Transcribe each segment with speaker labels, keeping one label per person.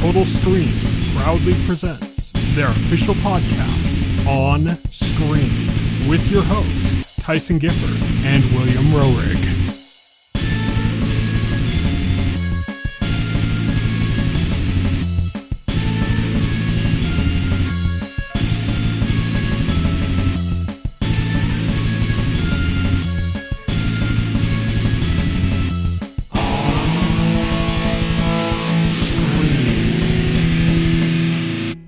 Speaker 1: Total Screen proudly presents their official podcast, On Screen, with your hosts, Tyson Gifford and William Rohrig.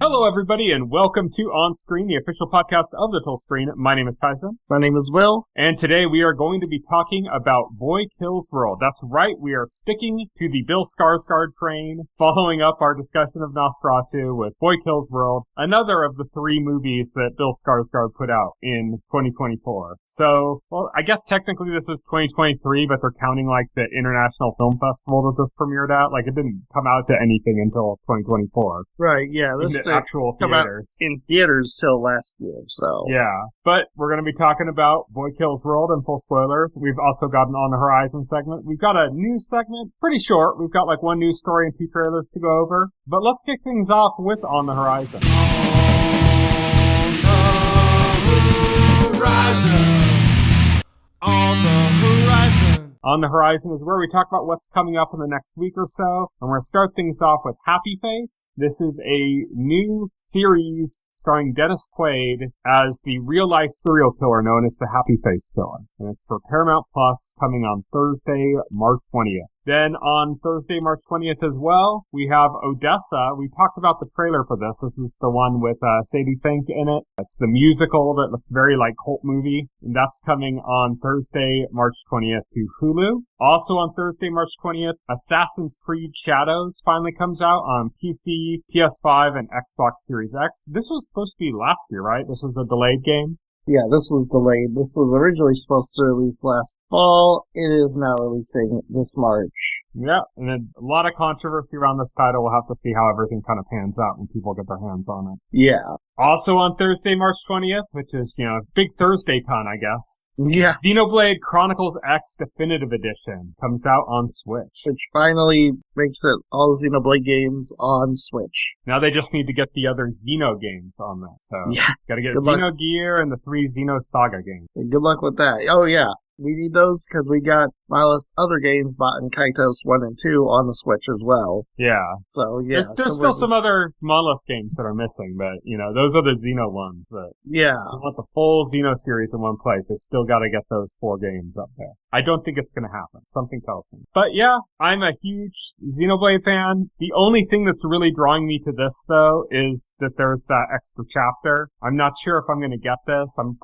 Speaker 1: Hello, everybody, and welcome to On Screen, the official podcast of the Total Screen. My name is Tyson.
Speaker 2: My name is Will.
Speaker 1: And today we are going to be talking about Boy Kills World. That's right, we are sticking to the Bill Skarsgård train, following up our discussion of Nosferatu with Boy Kills World, another of the three movies that Bill Skarsgård put out in 2024. So, well, I guess technically this is 2023, but they're counting like the International Film Festival that this premiered at. Like, it didn't come out to anything until 2024.
Speaker 2: Right, yeah. This is
Speaker 1: actual theaters.
Speaker 2: In theaters till last year, so.
Speaker 1: Yeah, but we're going to be talking about Boy Kills World and full spoilers. We've also got an On the Horizon segment. We've got a news segment, pretty short. We've got like one news story and two trailers to go over. But let's kick things off with On the Horizon. On the Horizon. On the Horizon is where we talk about what's coming up in the next week or so. And we're going to start things off with Happy Face. This is a new series starring Dennis Quaid as the real-life serial killer known as the Happy Face Killer. And it's for Paramount Plus, coming on Thursday, March 20th. Then on Thursday, March 20th as well, we have Odessa. We talked about the trailer for this. This is the one with Sadie Sink in it. It's the musical that looks very like cult movie. And that's coming on Thursday, March 20th to Hulu. Also on Thursday, March 20th, Assassin's Creed Shadows finally comes out on PC, PS5, and Xbox Series X. This was supposed to be last year, right? This was a delayed game.
Speaker 2: Yeah, this was delayed. This was originally supposed to release last fall. It is now releasing this March.
Speaker 1: Yeah, and then a lot of controversy around this title. We'll have to see how everything kind of pans out when people get their hands on it.
Speaker 2: Yeah.
Speaker 1: Also on Thursday, March 20th, which is, big Thursday ton, I guess.
Speaker 2: Yeah.
Speaker 1: Xenoblade Chronicles X Definitive Edition comes out on Switch.
Speaker 2: Which finally makes it all Xenoblade games on Switch.
Speaker 1: Now they just need to get the other Xeno games on that. So,
Speaker 2: yeah.
Speaker 1: Gotta get Xenogear and the 3 Xeno Saga games.
Speaker 2: Good luck with that. Oh, yeah. We need those because we got Milo's other games, Bot and Kaitos 1 and 2, on the Switch as well.
Speaker 1: Yeah.
Speaker 2: So, yeah.
Speaker 1: There's still some other Monolith games that are missing, but, those are the Xeno ones that...
Speaker 2: Yeah.
Speaker 1: You want the full Xeno series in one place. They still gotta get those 4 games up there. I don't think it's gonna happen. Something tells me. But yeah, I'm a huge Xenoblade fan. The only thing that's really drawing me to this, though, is that there's that extra chapter. I'm not sure if I'm gonna get this. I'm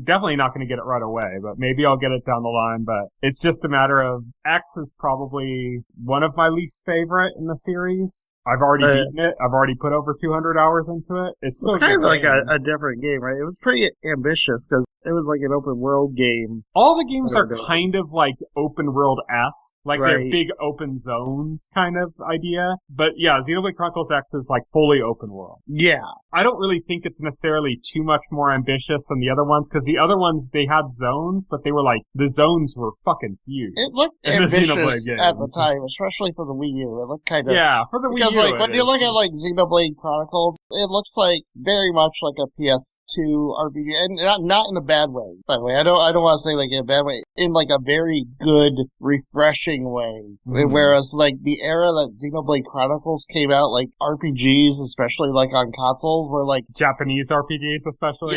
Speaker 1: definitely not gonna get it right away, but maybe I'll get it down the line. But it's just a matter of X is probably one of my least favorite in the series. I've already beaten it. I've already put over 200 hours into it. It's
Speaker 2: kind of like a different game, right? It was pretty ambitious because it was like an open world game.
Speaker 1: All the games are kind of like open world-esque. Like
Speaker 2: right.
Speaker 1: They're big open zones kind of idea. But yeah, Xenoblade Chronicles X is like fully open world.
Speaker 2: Yeah.
Speaker 1: I don't really think it's necessarily too much more ambitious than the other ones, because the other ones, they had zones, but they were like, the zones were fucking huge.
Speaker 2: It looked ambitious at the time, especially for the Wii U. It looked kind of...
Speaker 1: Yeah, for the Wii U.
Speaker 2: Because like, when you look at like Xenoblade Chronicles, it looks like very much like a PS2 RPG, and not in a bad way, by the way. I don't want to say like in a bad way, in like a very good, refreshing way. Mm-hmm. Whereas like the era that Xenoblade Chronicles came out, like RPGs, especially like on consoles, were like
Speaker 1: Japanese RPGs, especially.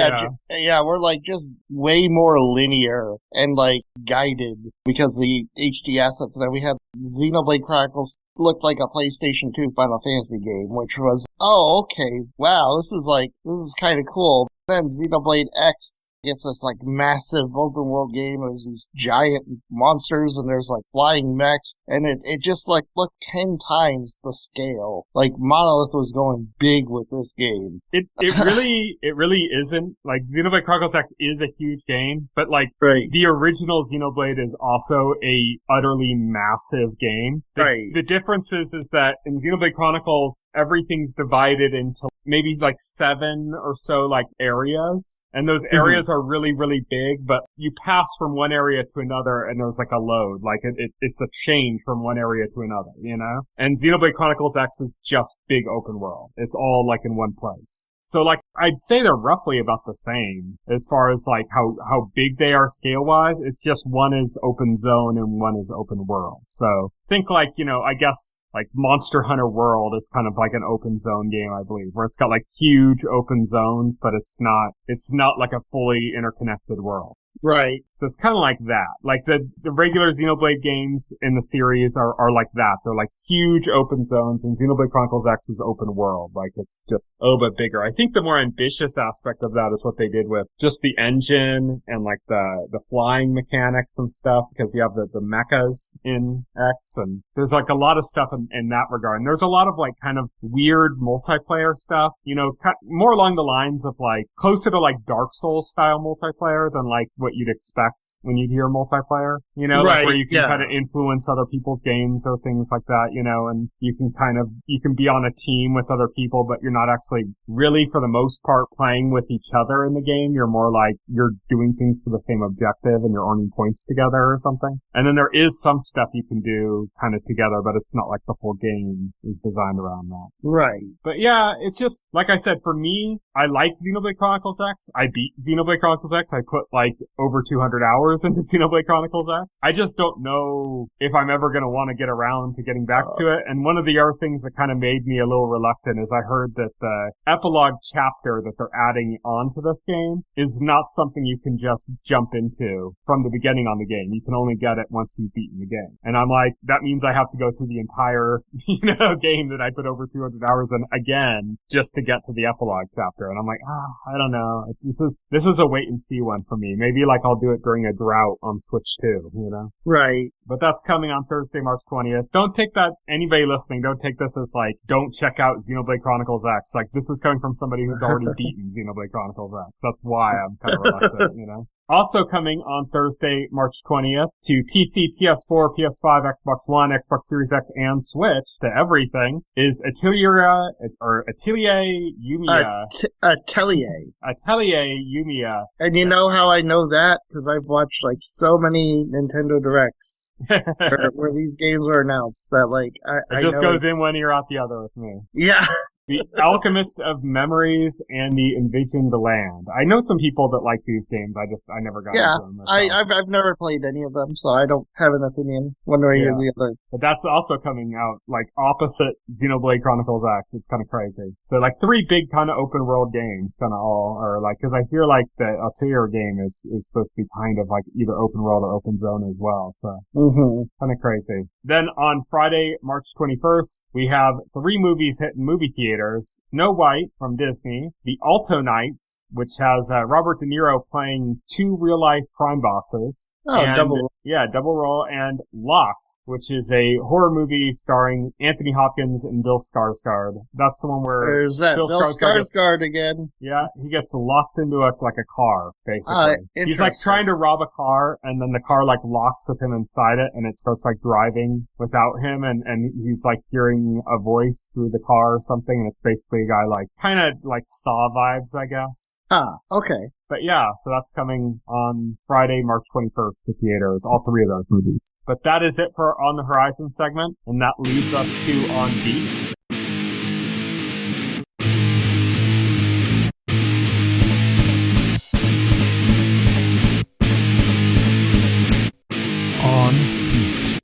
Speaker 2: Yeah, we're like just way more linear and like guided because the HD assets that we had. Xenoblade Chronicles looked like a PlayStation 2 Final Fantasy game, which was, okay, wow, this is kind of cool. Then Xenoblade X gets this like massive open world game. There's these giant monsters and there's like flying mechs, and it just like looked 10 times the scale. Like Monolith was going big with this game.
Speaker 1: It really isn't. Like Xenoblade Chronicles X is a huge game, but like the original Xenoblade is also a utterly massive game. The difference is that in Xenoblade Chronicles everything's divided into maybe like 7 or so like areas. And those areas are really, really big, but you pass from one area to another and there's like a load. Like it's a change from one area to another, you know? And Xenoblade Chronicles X is just big open world. It's all like in one place. So like, I'd say they're roughly about the same as far as like how big they are scale-wise. It's just one is open zone and one is open world. So think like, you know, I guess like Monster Hunter World is kind of like an open zone game, I believe, where it's got like huge open zones, but it's not like a fully interconnected world.
Speaker 2: Right.
Speaker 1: So it's kind of like that. Like the regular Xenoblade games in the series are like that. They're like huge open zones, and Xenoblade Chronicles X is open world. Like it's just a little bit bigger. I think the more ambitious aspect of that is what they did with just the engine and like the flying mechanics and stuff, because you have the mechas in X, and there's like a lot of stuff in that regard. And there's a lot of like kind of weird multiplayer stuff, you know, more along the lines of like closer to like Dark Souls style multiplayer than like what you'd expect when you hear multiplayer, you know,
Speaker 2: right,
Speaker 1: like where you can kind of influence other people's games or things like that, you know, and you can be on a team with other people, but you're not actually really, for the most part, playing with each other in the game. You're more like you're doing things for the same objective and you're earning points together or something. And then there is some stuff you can do kind of together, but it's not like the whole game is designed around that.
Speaker 2: Right.
Speaker 1: But yeah, it's just, like I said, for me, I like Xenoblade Chronicles X. I beat Xenoblade Chronicles X. I put like over 200 hours into Xenoblade Chronicles X. I just don't know if I'm ever going to want to get around to getting back to it. And one of the other things that kind of made me a little reluctant is I heard that the epilogue chapter that they're adding onto this game is not something you can just jump into from the beginning on the game. You can only get it once you've beaten the game. And I'm like, that means I have to go through the entire, game that I put over 200 hours in again just to get to the epilogue chapter. And I'm like, I don't know. This is a wait and see one for me. Maybe like I'll do it during a drought on Switch 2, you know?
Speaker 2: Right.
Speaker 1: But that's coming on Thursday, March 20th. Don't take that, anybody listening, don't take this as like, don't check out Xenoblade Chronicles X. Like, this is coming from somebody who's already beaten Xenoblade Chronicles X. That's why I'm kind of reluctant, you know? Also coming on Thursday, March 20th to PC, PS4, PS5, Xbox One, Xbox Series X, and Switch, to everything, is Atelier Yumia. Atelier Yumia.
Speaker 2: And you know how I know that? Because I've watched like so many Nintendo Directs where these games are announced that like
Speaker 1: it just goes in one ear out the other with me.
Speaker 2: Yeah.
Speaker 1: The Alchemist of Memories and the Envisioned Land. I know some people that like these games. I never got into them.
Speaker 2: I've never played any of them, so I don't have an opinion one way or the other.
Speaker 1: But that's also coming out like opposite Xenoblade Chronicles X. It's kind of crazy. So like 3 big kind of open world games kind of all are like, cause I hear like the Alto game is supposed to be kind of like either open world or open zone as well. So kind of crazy. Then on Friday, March 21st, we have 3 movies hitting movie theaters. Snow White from Disney, The Alto Knights, which has Robert De Niro playing 2 real-life crime bosses.
Speaker 2: Double role.
Speaker 1: Yeah, double role. And Locked, which is a horror movie starring Anthony Hopkins and Bill Skarsgård. That's the one where
Speaker 2: there's that Bill Skarsgård again.
Speaker 1: Yeah, he gets locked into a car, basically. He's like trying to rob a car, and then the car like locks with him inside it, and it starts like driving without him, and he's like hearing a voice through the car or something, and it's basically a guy like kind of like Saw vibes, I guess.
Speaker 2: Okay.
Speaker 1: But yeah, so that's coming on Friday, March 21st to theaters, all 3 of those movies. But that is it for On the Horizon segment, and that leads us to On Beat. On Beat.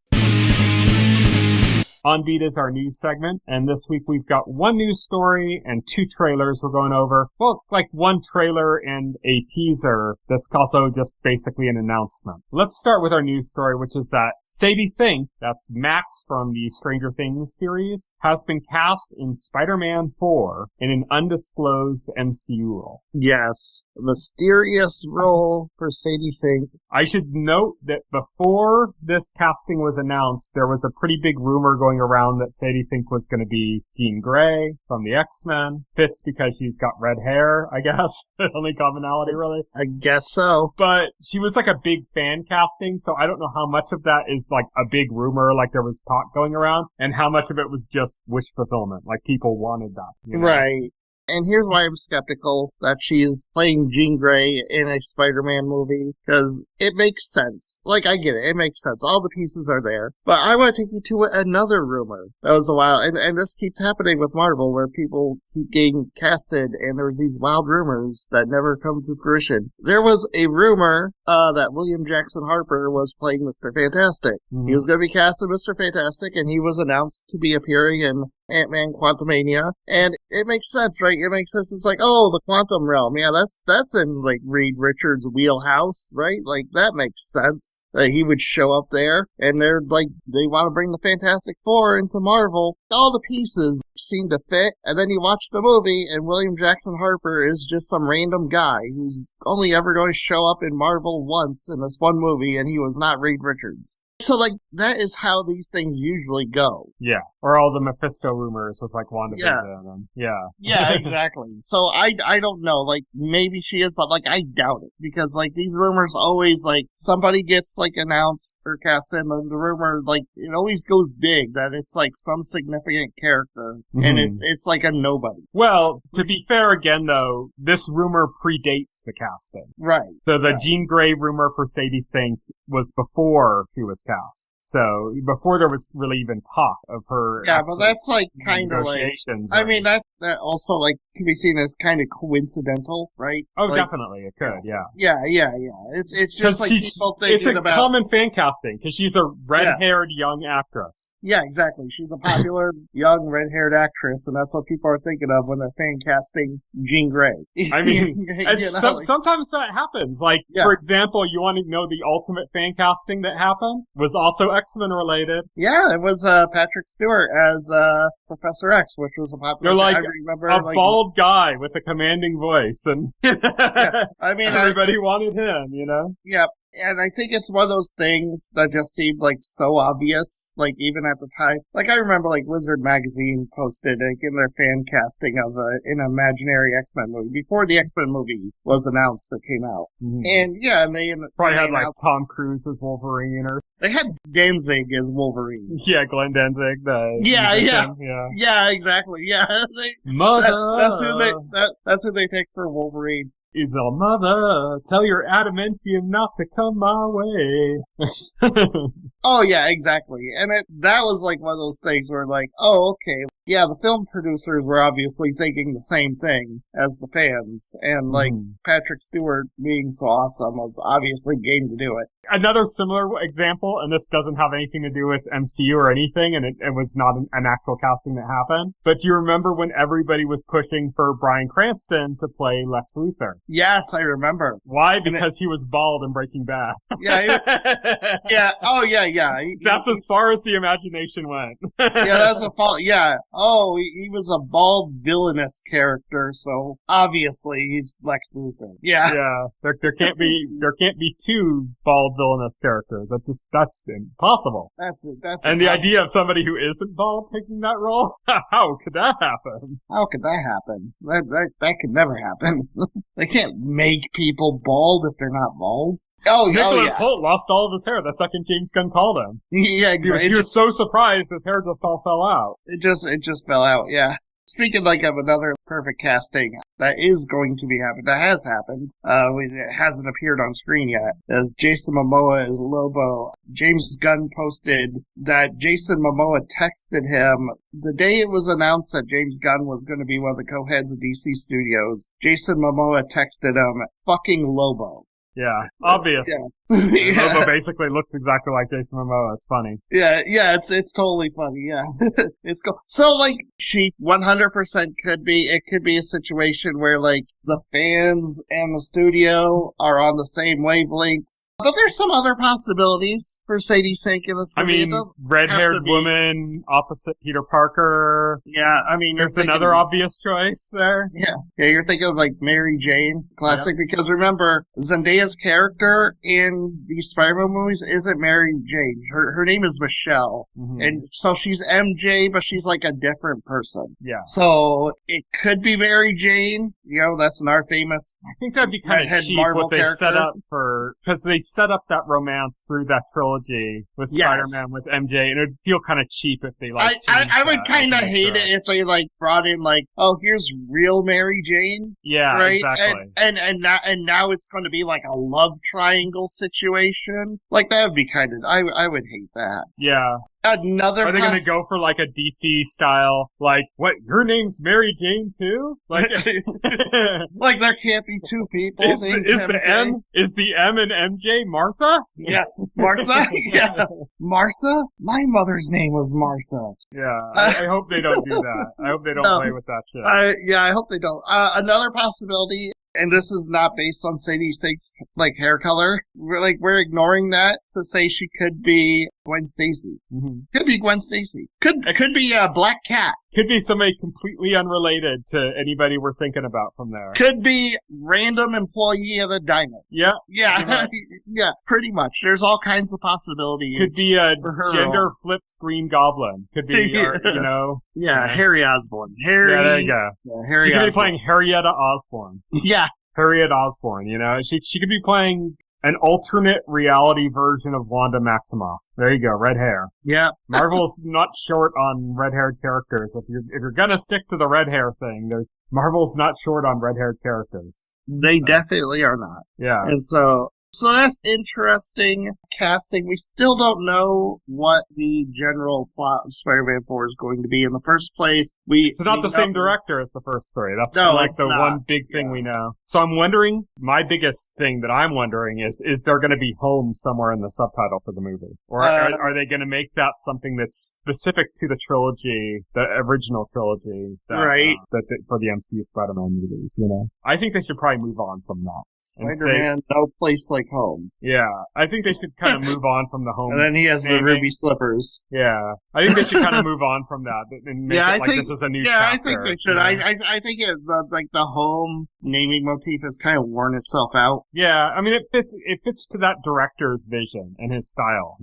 Speaker 1: On Beat is our news segment, and this week we've got 1 news story and 2 trailers we're going over. Well, like 1 trailer and a teaser that's also just basically an announcement. Let's start with our news story, which is that Sadie Sink, that's Max from the Stranger Things series, has been cast in Spider-Man 4 in an undisclosed MCU role.
Speaker 2: Yes, mysterious role for Sadie Sink.
Speaker 1: I should note that before this casting was announced, there was a pretty big rumor going around that Sadie Sink was going to be Jean Grey from the X-Men. Fits because she's got red hair, I guess. The only commonality, really.
Speaker 2: I guess so.
Speaker 1: But she was like a big fan casting, so I don't know how much of that is like a big rumor, like there was talk going around, and how much of it was just wish fulfillment, like people wanted that. You know?
Speaker 2: Right. And here's why I'm skeptical that she is playing Jean Grey in a Spider-Man movie, because it makes sense. Like, I get it. It makes sense. All the pieces are there. But I want to take you to another rumor that was a while, and this keeps happening with Marvel, where people keep getting casted, and there's these wild rumors that never come to fruition. There was a rumor that William Jackson Harper was playing Mr. Fantastic. Mm-hmm. He was going to be cast as Mr. Fantastic, and he was announced to be appearing in Ant-Man Quantumania, and it makes sense, right? It makes sense. It's like, oh, the quantum realm. Yeah, that's in, like, Reed Richards' wheelhouse, right? Like, that makes sense that he would show up there, and they're, like, they want to bring the Fantastic Four into Marvel. All the pieces seem to fit, and then you watch the movie, and William Jackson Harper is just some random guy who's only ever going to show up in Marvel once in this one movie, and he was not Reed Richards. So, like, that is how these things usually go.
Speaker 1: Yeah. Or all the Mephisto rumors with, like, WandaVision. Yeah.
Speaker 2: Yeah, exactly. So, I don't know. Like, maybe she is, but, like, I doubt it. Because, like, these rumors always, like, somebody gets, like, announced or cast in, and the rumor, like, it always goes big that it's, like, some significant character. Mm-hmm. And it's like a nobody.
Speaker 1: Well, to be fair again, though, this rumor predates the casting.
Speaker 2: Right.
Speaker 1: So, the Jean Grey rumor for Sadie Sink was before she was cast. So before there was really even talk of her.
Speaker 2: Yeah, but that's like kind of like. I mean, that also like can be seen as kind of coincidental, right?
Speaker 1: Oh,
Speaker 2: like,
Speaker 1: definitely, it could. Yeah.
Speaker 2: Yeah. It's just like people thinking about.
Speaker 1: It's a common fan casting because she's a red-haired young actress.
Speaker 2: Yeah, exactly. She's a popular young red-haired actress, and that's what people are thinking of when they're fan casting Jean Grey.
Speaker 1: I mean, sometimes that happens. Like, for example, you want to know the ultimate fan casting that happened was also X-Men related.
Speaker 2: Yeah, it was Patrick Stewart as Professor X, which was a popular.
Speaker 1: They're like
Speaker 2: I remember,
Speaker 1: a bald guy with a commanding voice, and
Speaker 2: I mean,
Speaker 1: everybody wanted him, you know?
Speaker 2: Yeah. And I think it's one of those things that just seemed, like, so obvious, like, even at the time. Like, I remember, like, Wizard Magazine posted, like, in their fan casting of an imaginary X-Men movie, before the X-Men movie was announced that came out. Mm-hmm. And they
Speaker 1: probably had, like, Tom Cruise as Wolverine, or...
Speaker 2: They had Danzig as Wolverine.
Speaker 1: Yeah, Glenn Danzig,
Speaker 2: Yeah, exactly, yeah.
Speaker 1: Mother!
Speaker 2: That's who they picked for Wolverine.
Speaker 1: Is a mother, tell your adamantium not to come my way.
Speaker 2: Oh, yeah, exactly. And that was like one of those things where like, oh, okay. Yeah, the film producers were obviously thinking the same thing as the fans. And like Patrick Stewart being so awesome was obviously game to do it.
Speaker 1: Another similar example, and this doesn't have anything to do with MCU or anything, and it was not an actual casting that happened. But do you remember when everybody was pushing for Bryan Cranston to play Lex Luthor?
Speaker 2: Yes, I remember.
Speaker 1: Why? Because he was bald in Breaking Bad.
Speaker 2: Yeah. Yeah. Oh, yeah.
Speaker 1: That's as far as the imagination went.
Speaker 2: Yeah, that's a fault. Yeah. Oh, he was a bald villainous character, so obviously he's Lex Luthor. Yeah.
Speaker 1: Yeah. There can't be two bald villainous characters. That's impossible.
Speaker 2: That's
Speaker 1: and the idea of somebody who isn't bald taking that role? How could that happen?
Speaker 2: How could that happen? That could never happen. They can't make people bald if they're not bald.
Speaker 1: Nicholas Hoult lost all of his hair the second James Gunn called him.
Speaker 2: Yeah, exactly.
Speaker 1: He was so surprised his hair just all fell out.
Speaker 2: It just fell out, yeah. Speaking like of another perfect casting that is going to be happening, that has happened, it hasn't appeared on screen yet, as Jason Momoa as Lobo. James Gunn posted that Jason Momoa texted him the day it was announced that James Gunn was going to be one of the co-heads of DC Studios. Jason Momoa texted him, "Fucking Lobo."
Speaker 1: Yeah, obvious. Yeah. Lobo basically looks exactly like Jason Momoa. It's funny.
Speaker 2: Yeah, it's totally funny. Yeah, it's cool. So like, she 100% could be. It could be a situation where like the fans and the studio are on the same wavelength. But there's some other possibilities for Sadie Sink in this movie.
Speaker 1: I mean, red-haired woman opposite Peter Parker.
Speaker 2: Yeah, I mean,
Speaker 1: there's another obvious choice there.
Speaker 2: Yeah, you're thinking of like Mary Jane, classic, because remember, Zendaya's character in these Spider-Man movies isn't Mary Jane. Her name is Michelle. Mm-hmm. And so she's MJ, but she's like a different person.
Speaker 1: Yeah.
Speaker 2: So it could be Mary Jane. You know, that's our famous.
Speaker 1: I think that'd be kind of cheap
Speaker 2: Marvel
Speaker 1: what they
Speaker 2: character.
Speaker 1: set up for, because they set up that romance through that trilogy with Spider-Man with MJ, and it would feel kind of cheap if they like.
Speaker 2: I would kind of hate it if they like brought in like, oh, here's real Mary Jane.
Speaker 1: Yeah,
Speaker 2: right?
Speaker 1: exactly.
Speaker 2: And now it's going to be like a love triangle situation. Like that would be kind of. I would hate that.
Speaker 1: Yeah.
Speaker 2: Are they
Speaker 1: going to go for like a DC style, like, what, your name's Mary Jane too? Like,
Speaker 2: like there can't be two people.
Speaker 1: Is the M and MJ Martha?
Speaker 2: Yeah, Martha? Yeah. Martha? My mother's name was Martha.
Speaker 1: Yeah, I hope they don't do that. I hope they don't play with that shit.
Speaker 2: I hope they don't. Another possibility, and this is not based on Sadie Sink's, like, hair color. We're ignoring that to say she could be Gwen Stacy.
Speaker 1: Mm-hmm.
Speaker 2: Could be Gwen Stacy. Could be a Black Cat.
Speaker 1: Could be somebody completely unrelated to anybody we're thinking about from there.
Speaker 2: Could be random employee at a diner.
Speaker 1: Yeah.
Speaker 2: Yeah. Yeah, pretty much. There's all kinds of possibilities.
Speaker 1: Could be a gender-flipped Green Goblin. Could be,
Speaker 2: Yeah, Harry Osborn.
Speaker 1: Yeah, there you go.
Speaker 2: Yeah, Harry
Speaker 1: She could
Speaker 2: Osborn.
Speaker 1: be playing Harrietta Osborn.
Speaker 2: Yeah.
Speaker 1: Harriet Osborn, She could be playing an alternate reality version of Wanda Maximoff. There you go, red hair.
Speaker 2: Yeah.
Speaker 1: Marvel's not short on red-haired characters. If you're gonna stick to the red hair thing, Marvel's not short on red-haired characters.
Speaker 2: They definitely are not.
Speaker 1: Yeah.
Speaker 2: And so that's interesting casting. We still don't know what the general plot of Spider-Man 4 is going to be in the first place.
Speaker 1: It's not the same director as the first three. That's one big thing we know. So I'm wondering, my biggest thing that I'm wondering is there going to be home somewhere in the subtitle for the movie? Or are they going to make that something that's specific to the trilogy, the original trilogy, for the MCU Spider-Man movies, I think they should probably move on from that.
Speaker 2: Spider-Man, no place like home.
Speaker 1: Yeah, I think they should kind of move on from the home.
Speaker 2: And then he has the ruby slippers.
Speaker 1: Yeah, I think they should kind of move on from that and make this is a new chapter.
Speaker 2: I think they should. I think the home naming motif has kind of worn itself out.
Speaker 1: Yeah, I mean it fits to that director's vision and his style,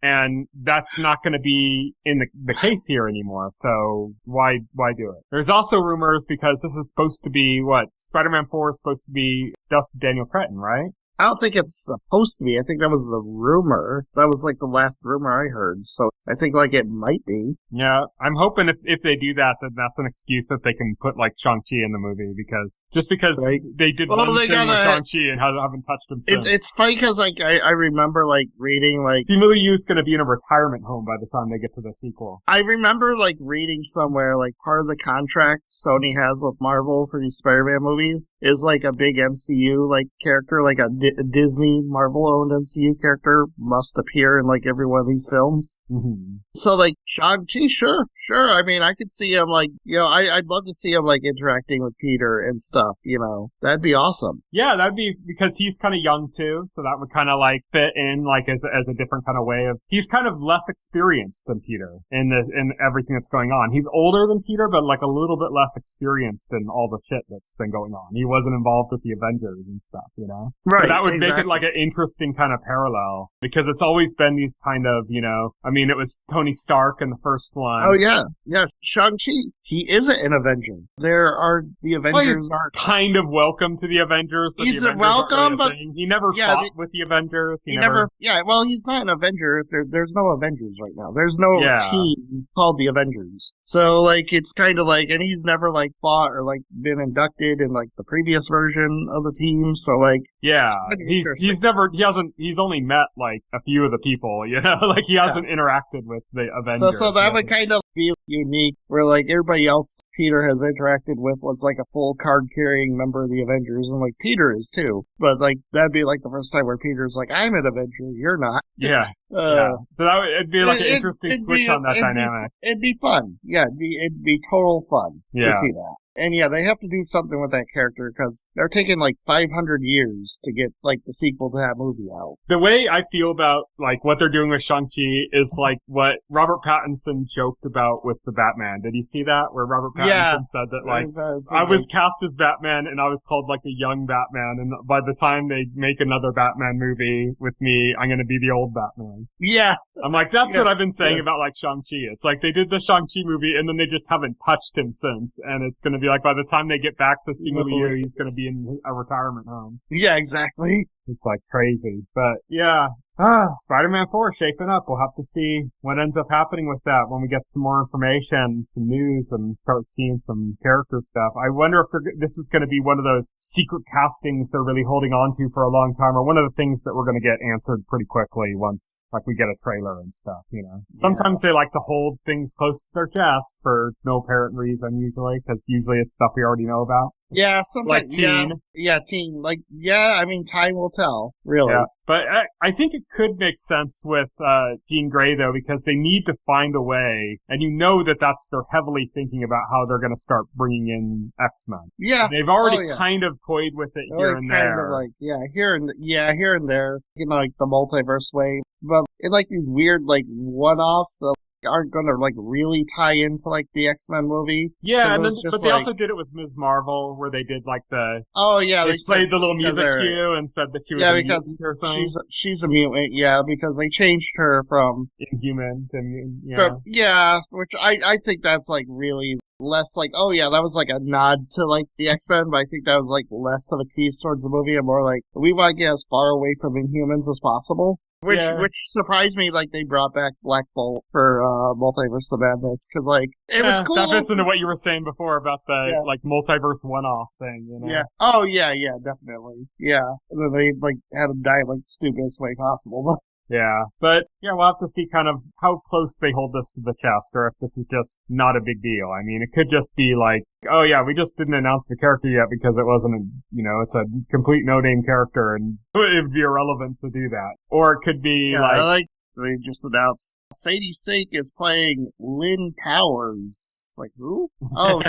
Speaker 1: and that's not going to be in the case here anymore. So why do it? There's also rumors because this is supposed to be Spider-Man 4 is supposed to be Daniel Cretton, right?
Speaker 2: I don't think it's supposed to be. I think that was the rumor. That was the last rumor I heard. So I think it might be.
Speaker 1: Yeah, I'm hoping if they do that, then that's an excuse that they can put Shang-Chi in the movie because they did one thing with Shang-Chi and haven't touched him since.
Speaker 2: It's funny because I remember reading
Speaker 1: Simu Liu's going to be in a retirement home by the time they get to the sequel.
Speaker 2: I remember reading somewhere part of the contract Sony has with Marvel for these Spider-Man movies is a big MCU character, a Disney Marvel-owned MCU character must appear in every one of these films.
Speaker 1: Mm-hmm.
Speaker 2: So Shang-Chi, sure. I mean, I could see him I'd love to see him interacting with Peter and stuff. That'd be awesome.
Speaker 1: Yeah, that'd be because he's kind of young too, so that would kind of fit in as a different kind of way of. He's kind of less experienced than Peter in everything that's going on. He's older than Peter, but a little bit less experienced in all the shit that's been going on. He wasn't involved with the Avengers and stuff,
Speaker 2: Right.
Speaker 1: So that would make it an interesting kind of parallel because it's always been these kind of, I mean, it was Tony Stark in the first one.
Speaker 2: Oh, yeah. Yeah. Shang-Chi, he isn't an Avenger. The Avengers
Speaker 1: are kind of welcome to the Avengers, but
Speaker 2: he's
Speaker 1: the Avengers
Speaker 2: welcome, but
Speaker 1: he never fought with the Avengers. He never.
Speaker 2: Yeah, well, he's not an Avenger. There's no Avengers right now. There's no team called the Avengers. So, it's kind of and he's never, fought or, been inducted in, the previous version of the team. So,
Speaker 1: yeah, he's only met, a few of the people, he hasn't interacted with the Avengers.
Speaker 2: So that would kind of be unique, where, everybody else Peter has interacted with was, a full card-carrying member of the Avengers, and, Peter is, too. But, that'd be, the first time where Peter's I'm an Avenger, you're not.
Speaker 1: Yeah. Yeah. So it'd be an interesting switch on that dynamic.
Speaker 2: It'd be fun. Yeah, it'd be total fun to see that. And yeah, they have to do something with that character because they're taking 500 years to get the sequel to that movie out.
Speaker 1: The way I feel about what they're doing with Shang-Chi is what Robert Pattinson joked about with the Batman. Did you see that? Where Robert Pattinson said that I was cast as Batman and I was called a young Batman, and by the time they make another Batman movie with me, I'm gonna be the old Batman.
Speaker 2: Yeah.
Speaker 1: I'm that's what I've been saying about Shang-Chi. It's they did the Shang-Chi movie and then they just haven't touched him since, and it's gonna be be like by the time they get back to Simu, he's going to be in a retirement home.
Speaker 2: Yeah, exactly.
Speaker 1: It's like crazy. But yeah. Spider-Man 4 shaping up. We'll have to see what ends up happening with that when we get some more information, some news, and start seeing some character stuff. I wonder if this is going to be one of those secret castings they're really holding on to for a long time, or one of the things that we're going to get answered pretty quickly once, like, we get a trailer and stuff, you know. Sometimes they like to hold things close to their chest for no apparent reason, usually, because usually it's stuff we already know about.
Speaker 2: Yeah, something
Speaker 1: like Teen.
Speaker 2: Yeah, Teen. Like, yeah, I mean, time will tell, really.
Speaker 1: Yeah, but I think it could make sense with Jean Grey, though, because they need to find a way, and you know that they're heavily thinking about how they're going to start bringing in X-Men.
Speaker 2: Yeah.
Speaker 1: They've already kind of toyed with it here and there.
Speaker 2: Kind of like, here and there, you know, like the multiverse way. But in like these weird, like, one-offs, aren't going to like really tie into like the X-Men movie.
Speaker 1: Yeah, and then, but they also did it with Ms. Marvel, where they did like they played the little music cue and said that she was a mutant or something.
Speaker 2: She's a mutant, because they changed her from
Speaker 1: Inhuman to mutant.
Speaker 2: Which I think that's like really less like, that was like a nod to like the X-Men, but I think that was like less of a tease towards the movie and more like, we want to get as far away from Inhumans as possible. Which surprised me, like, they brought back Black Bolt for, Multiverse of Madness, cause, like, it was cool.
Speaker 1: That fits into what you were saying before about the, like, multiverse one-off thing, you know?
Speaker 2: Yeah. Oh, yeah, definitely. Yeah. And then they, like, had him die, like, the stupidest way possible.
Speaker 1: Yeah, but we'll have to see kind of how close they hold this to the chest, or if this is just not a big deal. I mean, it could just be like, we just didn't announce the character yet because it wasn't it's a complete no-name character, and it would be irrelevant to do that. Or it could be
Speaker 2: they just announced Sadie Sink is playing Lynn Powers. It's like, who? Oh,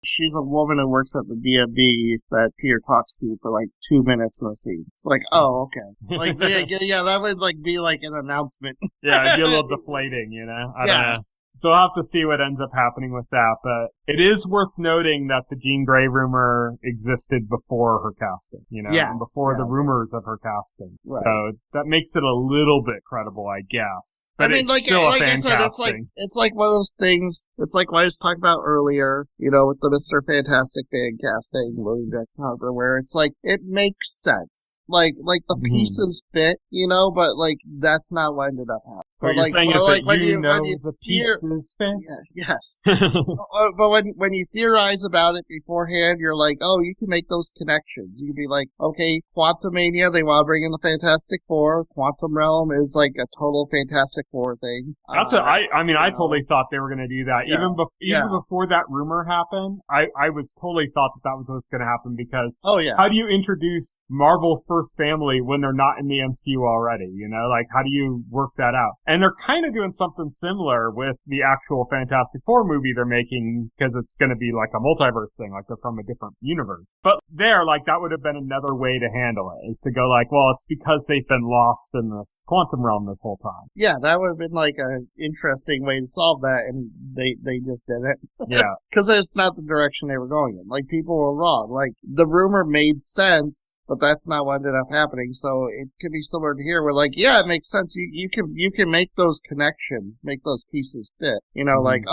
Speaker 2: she's a woman who works at the DMV that Peter talks to for like 2 minutes in a scene. It's like, oh, okay. Like, that would like be like an announcement.
Speaker 1: Yeah, it'd be a little deflating, you know? I don't know. So I'll have to see what ends up happening with that, but it is worth noting that the Jean Grey rumor existed before her casting, you know, and before the rumors of her casting. Right. So that makes it a little bit credible, I guess. But I mean, it's still a fan casting.
Speaker 2: It's like one of those things, it's like what I was talking about earlier, you know, with the Mr. Fantastic fan casting, William Jack Conner, where it's like, it makes sense. Like the pieces fit, you know, but like, that's not what ended up happening.
Speaker 1: So what you're saying is that the pieces fit?
Speaker 2: Yes. But when you theorize about it beforehand, you're like, you can make those connections. You can be like, okay, Quantumania, they want to bring in the Fantastic Four. Quantum Realm is like a total Fantastic Four thing.
Speaker 1: I totally thought they were going to do that. Yeah. Even before that rumor happened, I was totally thought that was what was going to happen because how do you introduce Marvel's first family when they're not in the MCU already? You know, like how do you work that out? And they're kind of doing something similar with the actual Fantastic Four movie they're making because it's going to be like a multiverse thing, like they're from a different universe. But that would have been another way to handle it, is to go like, well, it's because they've been lost in this quantum realm this whole time.
Speaker 2: Yeah, that would have been like an interesting way to solve that, and they just did it.
Speaker 1: Yeah.
Speaker 2: Because it's not the direction they were going in. Like, people were wrong. Like, the rumor made sense, but that's not what ended up happening. So it could be similar to here, where like, yeah, it makes sense. You can make those connections, make those pieces fit. You know, like,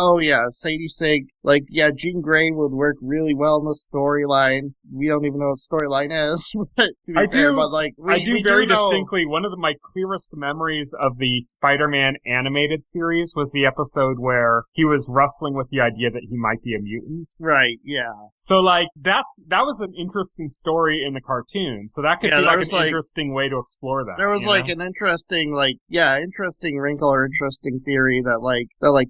Speaker 2: Sadie Sink, like, Jean Grey would work really well in the storyline. We don't even know what storyline is. I do
Speaker 1: very distinctly, one of my clearest memories of the Spider-Man animated series was the episode where he was wrestling with the idea that he might be a mutant.
Speaker 2: Right, yeah.
Speaker 1: So, like, that was an interesting story in the cartoon. So that could be like an interesting way to explore that.
Speaker 2: There was an interesting, interesting wrinkle or interesting theory that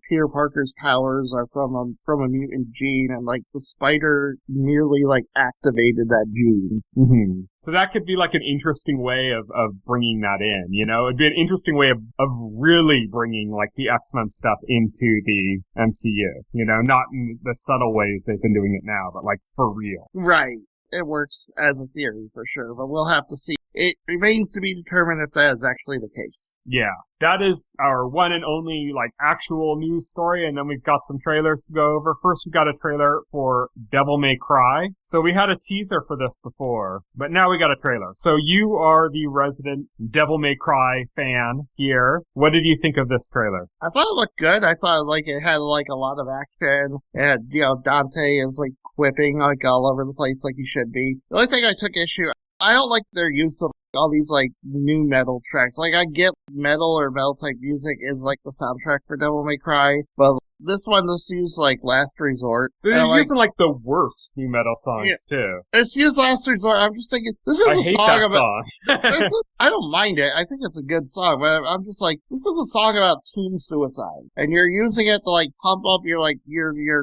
Speaker 2: Peter Parker's powers are from a mutant gene, and like the spider nearly like activated that gene.
Speaker 1: Mm-hmm. So that could be like an interesting way of bringing that in, you know? It'd be an interesting way of really bringing like the X-Men stuff into the MCU, you know? Not in the subtle ways they've been doing it now, but like for real.
Speaker 2: Right. It works as a theory for sure, but we'll have to see. it remains to be determined if that is actually the case.
Speaker 1: Yeah. That is our one and only, like, actual news story, and then we've got some trailers to go over. First, we got a trailer for Devil May Cry. So we had a teaser for this before, but now we got a trailer. So you are the resident Devil May Cry fan here. What did you think of this trailer?
Speaker 2: I thought it looked good. I thought, like, it had, like, a lot of action, and, you know, Dante is, like, quipping, like, all over the place like he should be. The only thing I took issue, I don't like their use of all these, like, new metal tracks. Like, I get metal or metal-type music is, like, the soundtrack for Devil May Cry, but this one, just used, like, Last Resort.
Speaker 1: They're using, like, the worst new metal songs, too.
Speaker 2: It's used Last Resort. I'm just thinking, this is a
Speaker 1: hate
Speaker 2: song
Speaker 1: that
Speaker 2: about...
Speaker 1: song.
Speaker 2: I don't mind it. I think it's a good song, but I'm just like, this is a song about teen suicide. And you're using it to, like, pump up your, like,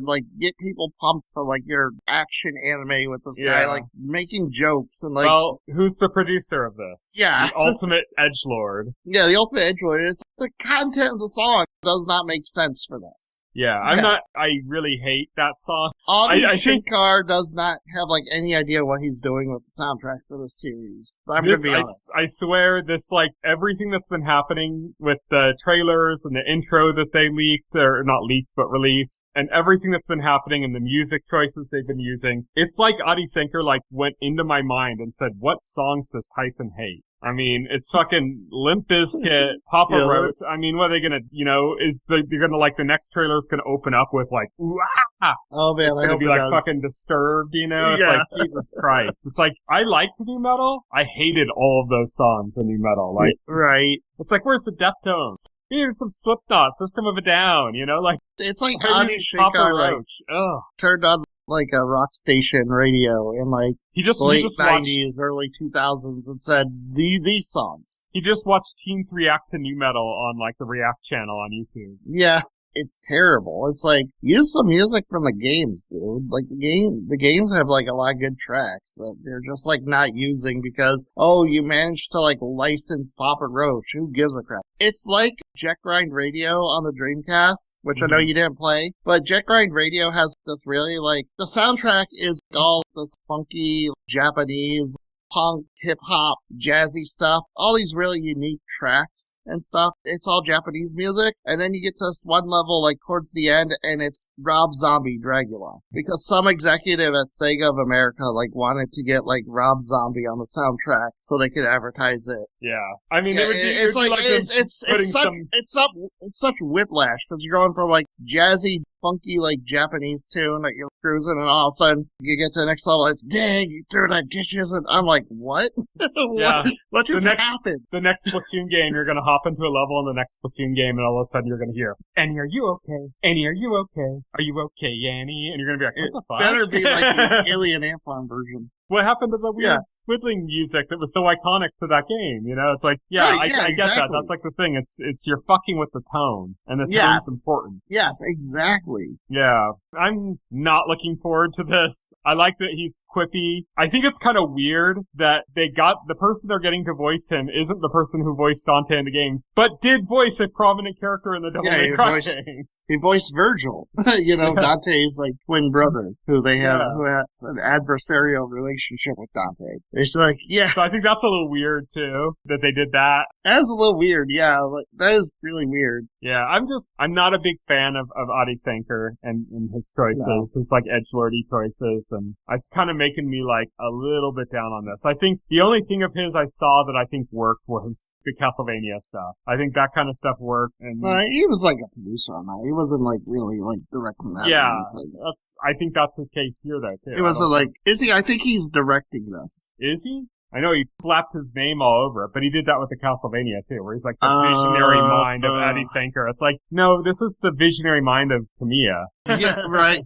Speaker 2: like, get people pumped for, like, your action anime with this guy, like, making jokes and, like...
Speaker 1: Well, who's the producer of this?
Speaker 2: Yeah.
Speaker 1: The ultimate edgelord.
Speaker 2: Yeah, the ultimate edgelord. It's the content of the song does not make sense for this.
Speaker 1: Yeah, I really hate that song.
Speaker 2: Shankar does not have, like, any idea what he's doing with the soundtrack for this series. I'm gonna be honest.
Speaker 1: I swear this, like, everything that's been happening with the trailers and the intro that they leaked, or not leaked, but released, and everything that's been happening and the music choices they've been using, it's like Adi Sinker, like, went into my mind and said, what songs does Tyson hate? I mean, it's fucking Limp Bizkit, Papa Roach. I mean, what are they gonna, they're gonna, like, the next trailer's gonna open up with, like, ooh, ah!
Speaker 2: Oh, man,
Speaker 1: it's gonna be, like, fucking Disturbed, you know? It's like, Jesus Christ. It's like, I liked new metal. I hated all of those songs in new metal. Like,
Speaker 2: right.
Speaker 1: It's like, where's the Deftones? Even some Slipknot, System of a Down, you know? Like,
Speaker 2: it's like Adi Shankar, like, turned on, like, a rock station radio in, like, late 90s, early 2000s and said, these songs.
Speaker 1: He just watched teens react to new metal on, like, the React channel on YouTube.
Speaker 2: Yeah. It's terrible. It's like, use some music from the games, dude. Like, the games have, like, a lot of good tracks that they're just, like, not using because, you managed to, like, license Papa Roach. Who gives a crap? It's like Jet Grind Radio on the Dreamcast, which I know you didn't play, but Jet Grind Radio has this really, like, the soundtrack is all this funky Japanese punk, hip-hop, jazzy stuff, all these really unique tracks and stuff. It's all Japanese music, and then you get to this one level, like, towards the end, and it's Rob Zombie Dragula. Because some executive at Sega of America, like, wanted to get, like, Rob Zombie on the soundtrack so they could advertise it.
Speaker 1: Yeah. I mean,
Speaker 2: it's such whiplash, because you're going from, like, jazzy, funky, like, Japanese tune that you're cruising, and all of a sudden, you get to the next level, it's, dang, you threw the dishes, and I'm like, what? What just happened?
Speaker 1: The next Splatoon game, you're gonna hop into a level in the next Splatoon game, and all of a sudden you're gonna hear, Annie, are you okay? Annie, are you okay? Are you okay, Annie? And you're gonna be like, what the fuck?
Speaker 2: Better be like the Alien Ant Farm version.
Speaker 1: What happened to the weird squiddling music that was so iconic to that game? You know, it's like, I get that. That's like the thing. It's you're fucking with the tone, and the tone's important.
Speaker 2: Yes, exactly.
Speaker 1: Yeah. I'm not looking forward to this. I like that he's quippy. I think it's kind of weird that they got the person they're getting to voice him isn't the person who voiced Dante in the games, but did voice a prominent character in the Devil May Cry games.
Speaker 2: He voiced Virgil, Dante's, like, twin brother, who they have, who has an adversarial relationship with Dante. It's like,
Speaker 1: So I think that's a little weird, too, that they did that.
Speaker 2: That is a little weird, yeah. Like, that is really weird.
Speaker 1: Yeah, I'm not a big fan of Adi Sinker and his choices, his, like, edgelordy choices, and it's kind of making me, like, a little bit down on this. I think the only thing of his I saw that I think worked was the Castlevania stuff. I think that kind of stuff worked, and...
Speaker 2: he was, like, a producer on that. He wasn't, like, really, like, directing that.
Speaker 1: Yeah, I think that's his case here, though, too.
Speaker 2: It wasn't, like... Is he? I think he's directing this.
Speaker 1: Is he? I know he slapped his name all over it, but he did that with the Castlevania too, where he's like the visionary mind of Adi Sinker. It's like, no, this was the visionary mind of Tamiya.
Speaker 2: Yeah, right.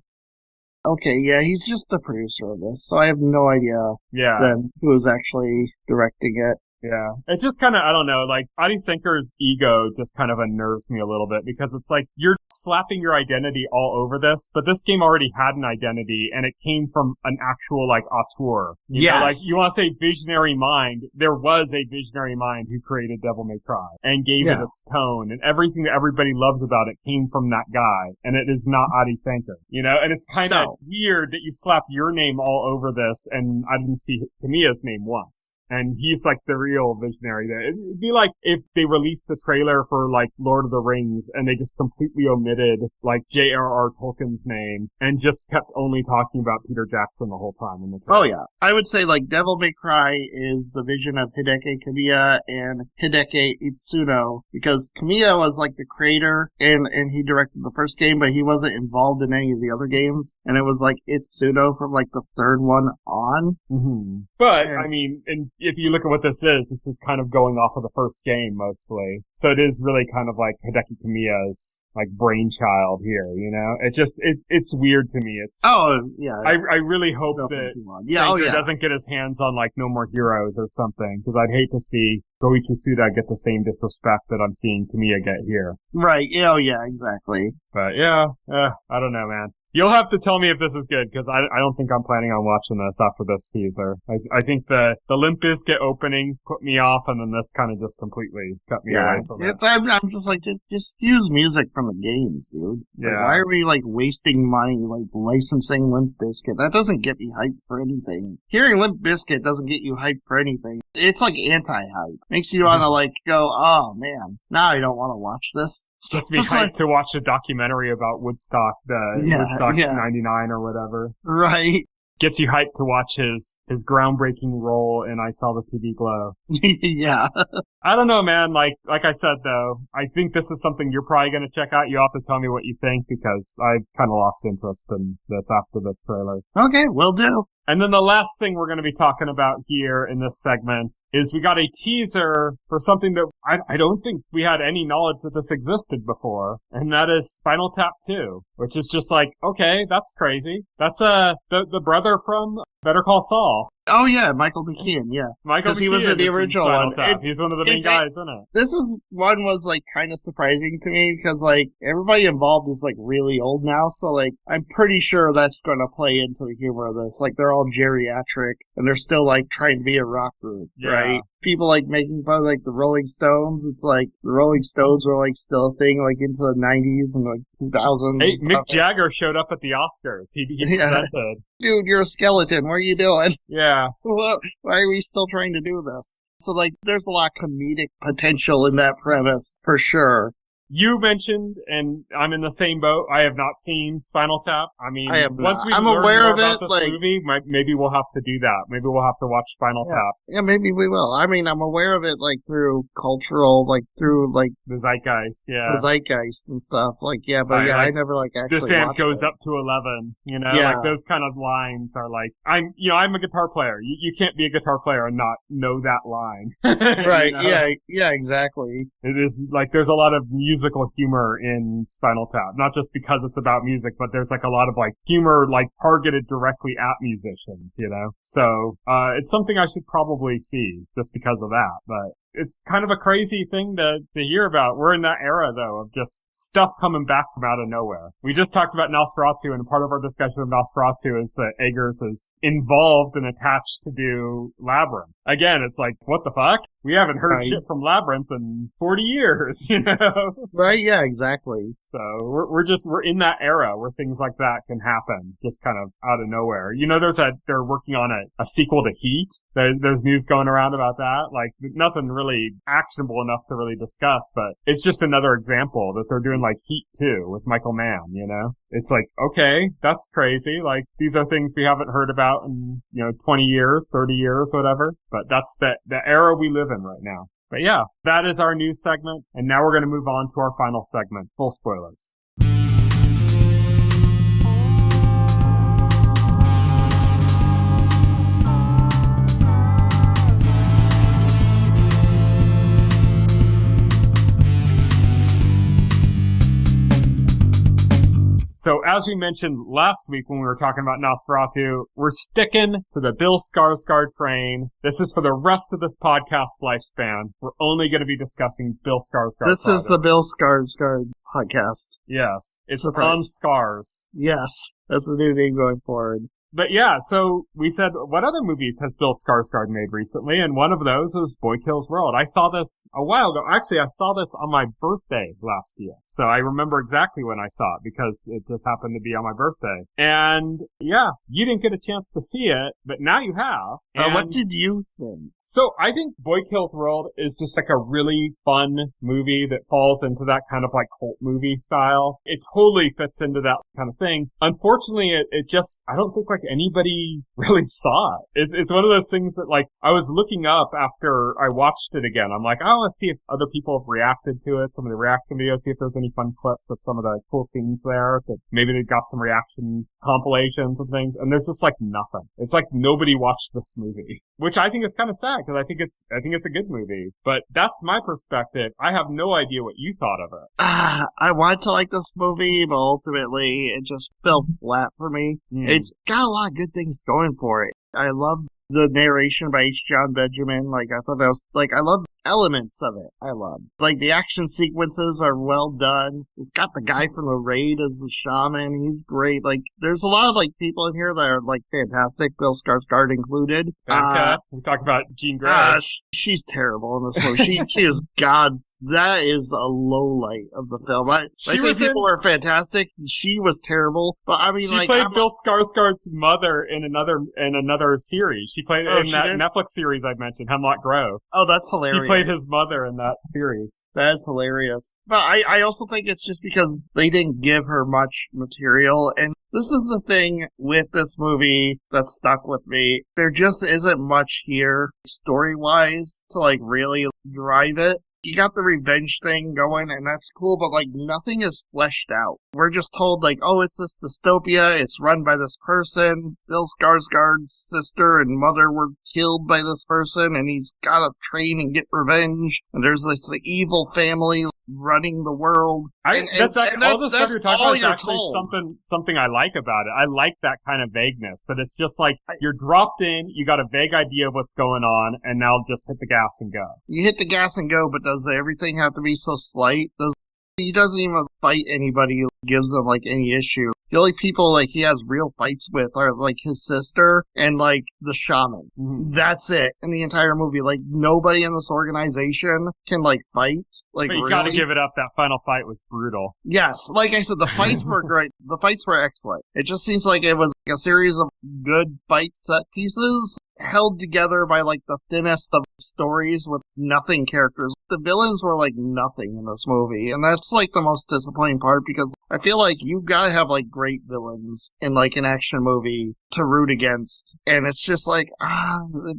Speaker 2: Okay, yeah, he's just the producer of this, so I have no idea then who is actually directing it.
Speaker 1: Yeah. It's just kind of, I don't know, like, Adi Sinker's ego just kind of unnerves me a little bit because it's like, you're slapping your identity all over this, but this game already had an identity and it came from an actual, like, auteur. You know, like, you want to say visionary mind, there was a visionary mind who created Devil May Cry and gave it its tone, and everything that everybody loves about it came from that guy, and it is not Adi Sinker, you know? And it's kind of weird that you slap your name all over this, and I didn't see Kamiya's name once. And he's like the real visionary there. It'd be like if they released the trailer for like Lord of the Rings and they just completely omitted like J.R.R. Tolkien's name and just kept only talking about Peter Jackson the whole time in the trailer.
Speaker 2: Oh yeah. I would say like Devil May Cry is the vision of Hideki Kamiya and Hideki Itsuno, because Kamiya was like the creator and he directed the first game, but he wasn't involved in any of the other games. And it was like Itsuno from like the third one on.
Speaker 1: Mm-hmm. But I mean, and if you look at what this is kind of going off of the first game mostly. So it is really kind of like Hideki Kamiya's like brainchild here, you know? It's weird to me. It's I really hope that Sinker doesn't get his hands on like No More Heroes or something, because I'd hate to see Goichi Suda get the same disrespect that I'm seeing Kamiya get here.
Speaker 2: Right. Yeah, exactly.
Speaker 1: But yeah, I don't know, man. You'll have to tell me if this is good, because I don't think I'm planning on watching this after this teaser. I think the Limp Bizkit opening put me off, and then this kind of just completely cut me away from it.
Speaker 2: I'm just like, just use music from the games, dude.
Speaker 1: Yeah.
Speaker 2: Like, why are we, like, wasting money, like, licensing Limp Bizkit? That doesn't get me hyped for anything. Hearing Limp Bizkit doesn't get you hyped for anything. It's like anti-hype. Makes you want to, like, go, oh, man, now I don't want to watch this.
Speaker 1: Gets me hyped to watch a documentary about Woodstock, Woodstock 99 or whatever.
Speaker 2: Right.
Speaker 1: Gets you hyped to watch his groundbreaking role in I Saw the TV Glow.
Speaker 2: Yeah.
Speaker 1: I don't know, man. Like I said, though, I think this is something you're probably going to check out. You have to tell me what you think, because I've kind of lost interest in this after this trailer.
Speaker 2: Okay, will do.
Speaker 1: And then the last thing we're going to be talking about here in this segment is we got a teaser for something that I don't think we had any knowledge that this existed before, and that is Spinal Tap II, which is just like, okay, that's crazy. That's the brother from Better Call Saul.
Speaker 2: Oh yeah, Michael McKean, yeah.
Speaker 1: Because
Speaker 2: he was in the original one.
Speaker 1: He's one of the main guys in it.
Speaker 2: This one was like kind of surprising to me, because like everybody involved is like really old now, so like I'm pretty sure that's going to play into the humor of this. Like they're all geriatric and they're still like trying to be a rock group, right? People like making fun of like the Rolling Stones. It's like the Rolling Stones were like still a thing like into the 90s and like 2000s.
Speaker 1: Hey, Mick Jagger showed up at the Oscars. He presented.
Speaker 2: Dude, you're a skeleton. What are you doing?
Speaker 1: Yeah.
Speaker 2: Why are we still trying to do this? So like there's a lot of comedic potential in that premise for sure.
Speaker 1: You mentioned, and I'm in the same boat, I have not seen Spinal Tap. I mean, once we
Speaker 2: I'm
Speaker 1: learn
Speaker 2: aware
Speaker 1: more
Speaker 2: of
Speaker 1: about
Speaker 2: it,
Speaker 1: this
Speaker 2: like,
Speaker 1: movie, maybe we'll have to do that. Maybe we'll have to watch Spinal Tap.
Speaker 2: Yeah, maybe we will. I mean, I'm aware of it, like, through cultural, like, through, like...
Speaker 1: The zeitgeist, yeah.
Speaker 2: The zeitgeist and stuff. Like, yeah, but I never, like, actually
Speaker 1: This amp goes up to 11, you know?
Speaker 2: Yeah.
Speaker 1: Like, those kind of lines are like, I'm a guitar player. You can't be a guitar player and not know that line.
Speaker 2: Right,
Speaker 1: you know?
Speaker 2: yeah, exactly.
Speaker 1: It is, like, there's a lot of musical humor in Spinal Tap, not just because it's about music, but there's like a lot of like humor like targeted directly at musicians, you know? So, it's something I should probably see just because of that, but it's kind of a crazy thing to hear about. We're in that era, though, of just stuff coming back from out of nowhere. We just talked about Nosferatu, and part of our discussion of Nosferatu is that Eggers is involved and attached to do Labyrinth. Again, it's like, what the fuck? We haven't heard shit from Labyrinth in 40 years, you know?
Speaker 2: Right, yeah, exactly.
Speaker 1: So we're in that era where things like that can happen, just kind of out of nowhere. You know, they're working on a sequel to Heat. There's news going around about that. Like, nothing really actionable enough to really discuss, but it's just another example that they're doing like Heat 2 with Michael Mann, you know? It's like, okay, that's crazy. Like, these are things we haven't heard about in, 20 years, 30 years, whatever. But that's the era we live in right now. But yeah, that is our news segment. And now we're going to move on to our final segment, full spoilers. So So as we mentioned last week when we were talking about Nosferatu, we're sticking to the Bill Skarsgård train. This is for the rest of this podcast lifespan. We're only going to be discussing Bill Skarsgård.
Speaker 2: This is the Bill Skarsgård podcast.
Speaker 1: Yes. It's on Scars.
Speaker 2: Yes. That's the new name going forward.
Speaker 1: But yeah, so we said, what other movies has Bill Skarsgård made recently? And one of those was Boy Kills World. I saw this a while ago. Actually, I saw this on my birthday last year. So I remember exactly when I saw it because it just happened to be on my birthday. And yeah, you didn't get a chance to see it, but now you have.
Speaker 2: What did you think?
Speaker 1: So I think Boy Kills World is just like a really fun movie that falls into that kind of like cult movie style. It totally fits into that kind of thing. Unfortunately, it just, I don't think like anybody really saw it. It's one of those things that like I was looking up after I watched it again. I'm like, I want to see if other people have reacted to it, some of the reaction videos, see if there's any fun clips of some of the cool scenes there, that maybe they got some reaction compilations and things, and there's just like nothing. It's like nobody watched this movie, which I think is kind of sad because I think it's a good movie, but that's my perspective. I have no idea what you thought of it.
Speaker 2: I wanted to like this movie, but ultimately it just fell flat for me. It's got a lot of good things going for it. I love the narration by H. John Benjamin. Like, I thought that was, like, I love elements of it. I love. Like, the action sequences are well done. It's got the guy from the Raid as the shaman. He's great. Like, there's a lot of, like, people in here that are, like, fantastic. Bill Skarsgård included.
Speaker 1: We talked about Jean Grey.
Speaker 2: She's terrible in this movie. She is god. That is a low light of the film. I say people are fantastic. She was terrible, but I mean,
Speaker 1: she played Bill Skarsgård's mother in another series. She played in that Netflix series I mentioned, Hemlock Grove.
Speaker 2: Oh, that's hilarious.
Speaker 1: He played his mother in that series.
Speaker 2: That is hilarious. But I also think it's just because they didn't give her much material, and this is the thing with this movie that stuck with me. There just isn't much here, story-wise, to like really drive it. You got the revenge thing going, and that's cool, but, like, nothing is fleshed out. We're just told, like, oh, it's this dystopia, it's run by this person, Bill Skarsgård's sister and mother were killed by this person, and he's gotta train and get revenge, and there's this evil family running the world.
Speaker 1: All the stuff you're talking about is actually something I like about it. I like that kind of vagueness, that it's just like, you're dropped in, you got a vague idea of what's going on, and now just hit the gas and go.
Speaker 2: You hit the gas and go, but does everything have to be so slight? He doesn't even fight anybody who gives him, like, any issue. The only people, like, he has real fights with are, like, his sister and, like, the shaman. Mm-hmm. That's it in the entire movie. Like, nobody in this organization can, like, fight. Like,
Speaker 1: but you
Speaker 2: really.
Speaker 1: Gotta give it up. That final fight was brutal.
Speaker 2: Yes. Like I said, the fights were great. The fights were excellent. It just seems like it was like a series of good fight set pieces held together by, like, the thinnest of stories with nothing characters. The villains were, like, nothing in this movie, and that's, like, the most disappointing part, because I feel like you gotta have, like, great villains in, like, an action movie to root against, and it's just like,